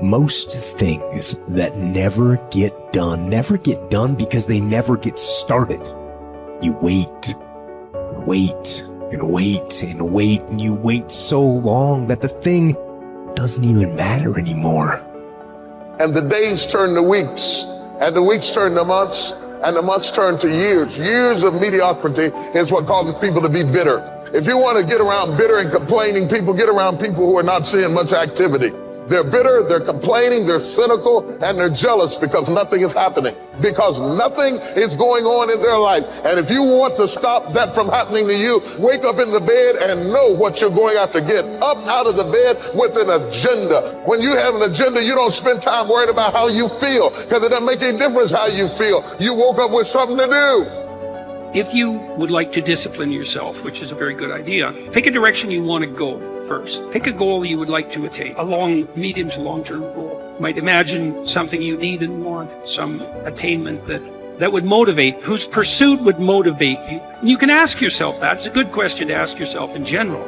Most things that never get done because they never get started. You wait, and wait, and wait, and wait, and you wait so long that the thing doesn't even matter anymore. And the days turn to weeks, and the weeks turn to months, and the months turn to years. Years of mediocrity is what causes people to be bitter. If you want to get around bitter and complaining people, get around people who are not seeing much activity. They're bitter, they're complaining, they're cynical, and they're jealous because nothing is happening, because nothing is going on in their life. And if you want to stop that from happening to you, wake up in the bed and know what you're going after. Get up out of the bed with an agenda. When you have an agenda, you don't spend time worrying about how you feel, because it doesn't make any difference how you feel. You woke up with something to do. If you would like to discipline yourself, which is a very good idea, pick a direction you want to go first. Pick a goal you would like to attain, a long, medium to long-term goal. You might imagine something you need and want, some attainment that would motivate, whose pursuit would motivate you. And you can ask yourself that. It's a good question to ask yourself in general.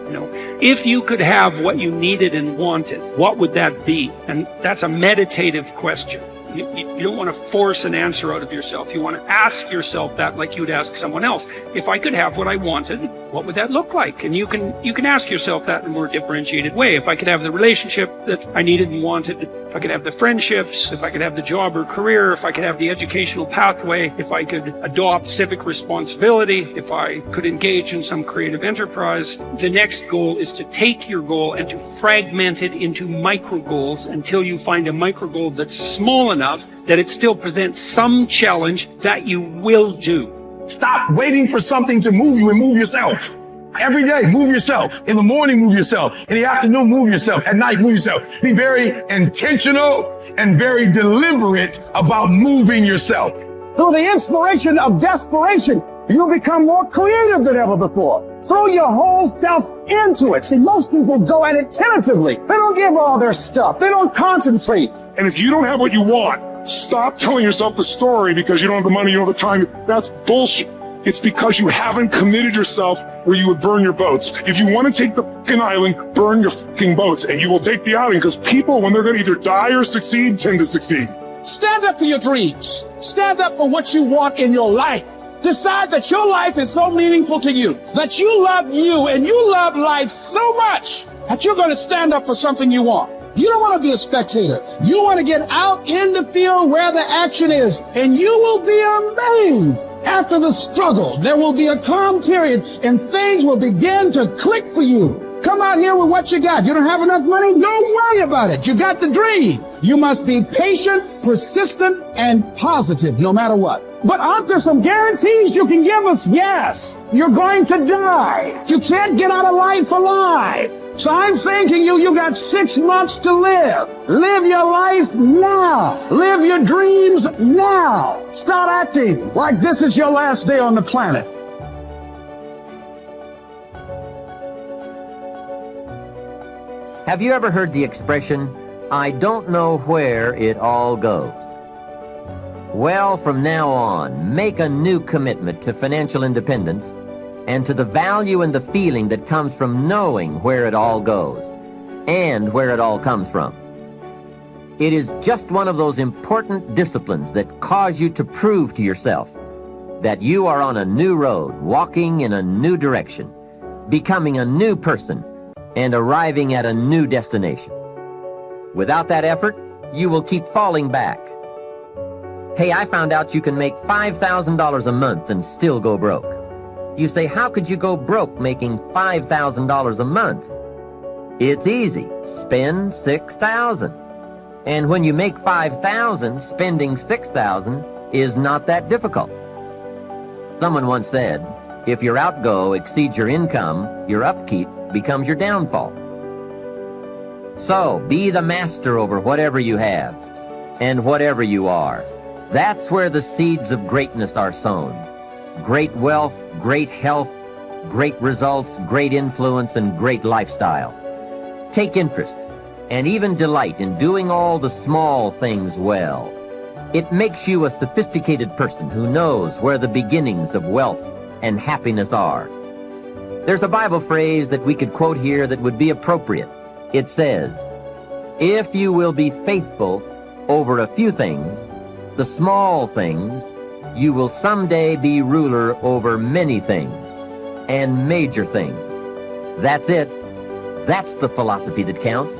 If you could have what you needed and wanted, what would that be? And that's a meditative question. You don't want to force an answer out of yourself. You want to ask yourself that like you would ask someone else. If I could have what I wanted, what would that look like? And you can ask yourself that in a more differentiated way. If I could have the relationship that I needed and wanted, if I could have the friendships, if I could have the job or career, if I could have the educational pathway, if I could adopt civic responsibility, if I could engage in some creative enterprise. The next goal is to take your goal and to fragment it into micro goals until you find a micro goal that's small enough that it still presents some challenge that you will do. Stop waiting for something to move you and move yourself. Every day, move yourself. In the morning, move yourself. In the afternoon, move yourself. At night, move yourself. Be very intentional and very deliberate about moving yourself. Through the inspiration of desperation, you'll become more creative than ever before. Throw your whole self into it. See, most people go at it tentatively. They don't give all their stuff. They don't concentrate. And if you don't have what you want, stop telling yourself the story because you don't have the money, you don't have the time. That's bullshit. It's because you haven't committed yourself where you would burn your boats. If you want to take the fucking island, burn your fucking boats, and you will take the island, because people, when they're going to either die or succeed, tend to succeed. Stand up for your dreams. Stand up for what you want in your life. Decide that your life is so meaningful to you, that you love you and you love life so much that you're going to stand up for something you want. You don't want to be a spectator. You want to get out in the field where the action is, and you will be amazed. After the struggle, there will be a calm period, and things will begin to click for you. Come out here with what you got. You don't have enough money? Don't worry about it. You got the dream. You must be patient, persistent, and positive no matter what. But aren't there some guarantees you can give us? Yes. You're going to die. You can't get out of life alive. So I'm saying to you, you got 6 months to live. Live your life now. Live your dreams now. Start acting like this is your last day on the planet. Have you ever heard the expression, I don't know where it all goes? Well, from now on, make a new commitment to financial independence and to the value and the feeling that comes from knowing where it all goes and where it all comes from. It is just one of those important disciplines that cause you to prove to yourself that you are on a new road, walking in a new direction, becoming a new person, and arriving at a new destination. Without that effort, you will keep falling back. Hey, I found out you can make $5,000 a month and still go broke. You say, how could you go broke making $5,000 a month? It's easy. Spend $6,000. And when you make $5,000, spending $6,000 is not that difficult. Someone once said, if your outgo exceeds your income, your upkeep becomes your downfall. So, be the master over whatever you have and whatever you are. That's where the seeds of greatness are sown. Great wealth, great health, great results, great influence, and great lifestyle. Take interest and even delight in doing all the small things well. It makes you a sophisticated person who knows where the beginnings of wealth and happiness are. There's a Bible phrase that we could quote here that would be appropriate. It says, If you will be faithful over a few things, the small things, you will someday be ruler over many things and major things. That's it. That's the philosophy that counts.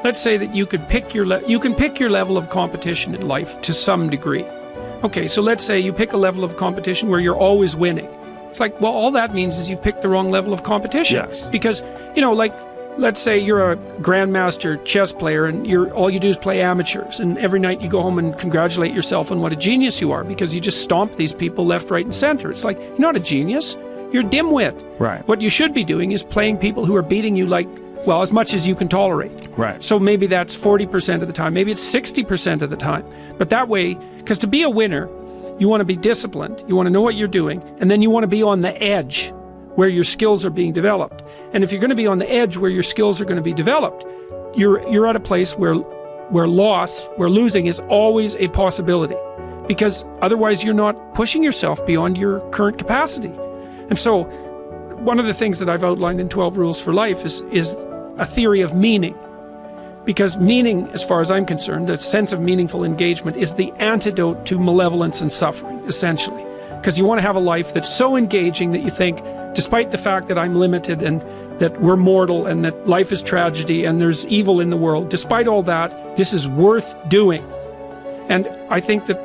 Let's say that you could pick your level of competition in life to some degree. Okay, so let's say you pick a level of competition where you're always winning. It's like, well, all that means is you've picked the wrong level of competition. Yes. Because, like, let's say you're a grandmaster chess player and all you do is play amateurs, and every night you go home and congratulate yourself on what a genius you are because you just stomp these people left, right, and center. It's like, you're not a genius. You're a dimwit. Right. What you should be doing is playing people who are beating you as much as you can tolerate. Right. So maybe that's 40% of the time. Maybe it's 60% of the time. But that way, because to be a winner, you want to be disciplined. You want to know what you're doing. And then you want to be on the edge where your skills are being developed. And if you're going to be on the edge where your skills are going to be developed, you're at a place where losing is always a possibility. Because otherwise you're not pushing yourself beyond your current capacity. And so one of the things that I've outlined in 12 Rules for Life is a theory of meaning. Because meaning, as far as I'm concerned, the sense of meaningful engagement is the antidote to malevolence and suffering, essentially. Because you want to have a life that's so engaging that you think, despite the fact that I'm limited and that we're mortal and that life is tragedy and there's evil in the world, despite all that, this is worth doing. And I think that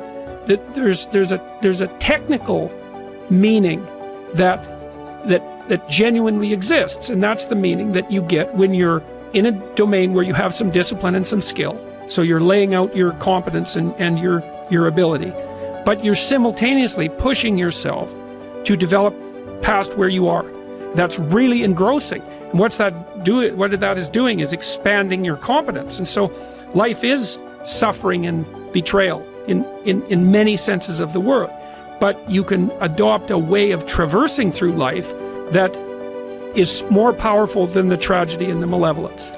there's a technical meaning that genuinely exists, and that's the meaning that you get when you're in a domain where you have some discipline and some skill. So you're laying out your competence and your ability, but you're simultaneously pushing yourself to develop past where you are. That's really engrossing. And what that is doing is expanding your competence. And so life is suffering and betrayal in many senses of the word. But you can adopt a way of traversing through life that is more powerful than the tragedy and the malevolence.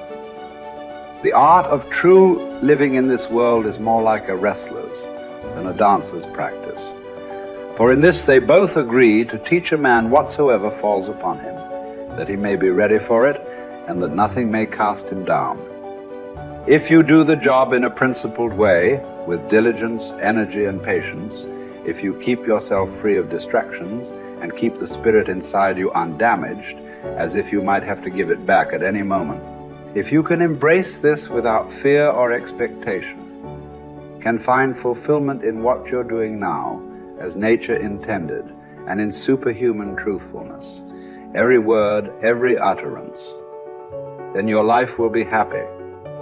The art of true living in this world is more like a wrestler's than a dancer's practice. For in this they both agree to teach a man whatsoever falls upon him, that he may be ready for it, and that nothing may cast him down. If you do the job in a principled way, with diligence, energy, and patience, if you keep yourself free of distractions and keep the spirit inside you undamaged, as if you might have to give it back at any moment, if you can embrace this without fear or expectation, can find fulfillment in what you're doing now, as nature intended, and in superhuman truthfulness, every word, every utterance, then your life will be happy.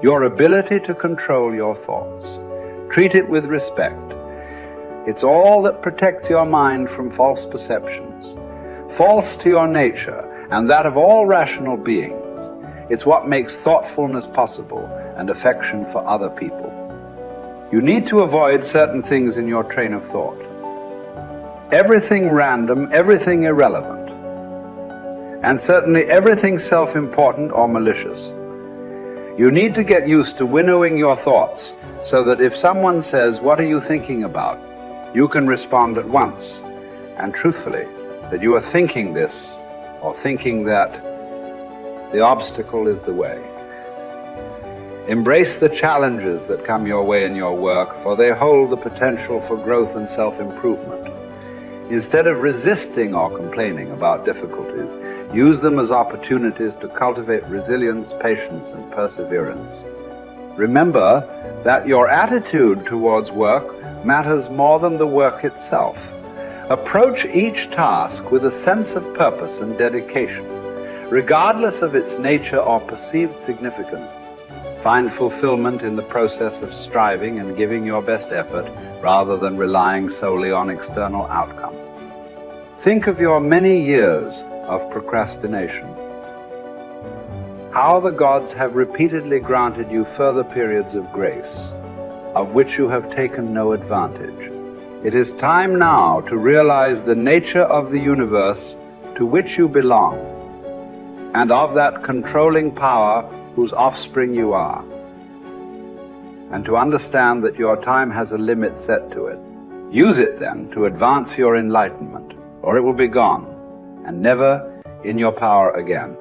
Your ability to control your thoughts, treat it with respect. It's all that protects your mind from false perceptions, false to your nature and that of all rational beings. It's what makes thoughtfulness possible and affection for other people. You need to avoid certain things in your train of thought. Everything random, everything irrelevant, and certainly everything self-important or malicious. You need to get used to winnowing your thoughts so that if someone says, "What are you thinking about?" you can respond at once and truthfully that you are thinking this or thinking that. The obstacle is the way. Embrace the challenges that come your way in your work, for they hold the potential for growth and self-improvement. Instead of resisting or complaining about difficulties, use them as opportunities to cultivate resilience, patience, and perseverance. Remember that your attitude towards work matters more than the work itself. Approach each task with a sense of purpose and dedication, regardless of its nature or perceived significance. Find fulfillment in the process of striving and giving your best effort rather than relying solely on external outcome. Think of your many years of procrastination. How the gods have repeatedly granted you further periods of grace, of which you have taken no advantage. It is time now to realize the nature of the universe to which you belong, and of that controlling power whose offspring you are, and to understand that your time has a limit set to it. Use it then to advance your enlightenment, or it will be gone, and never in your power again.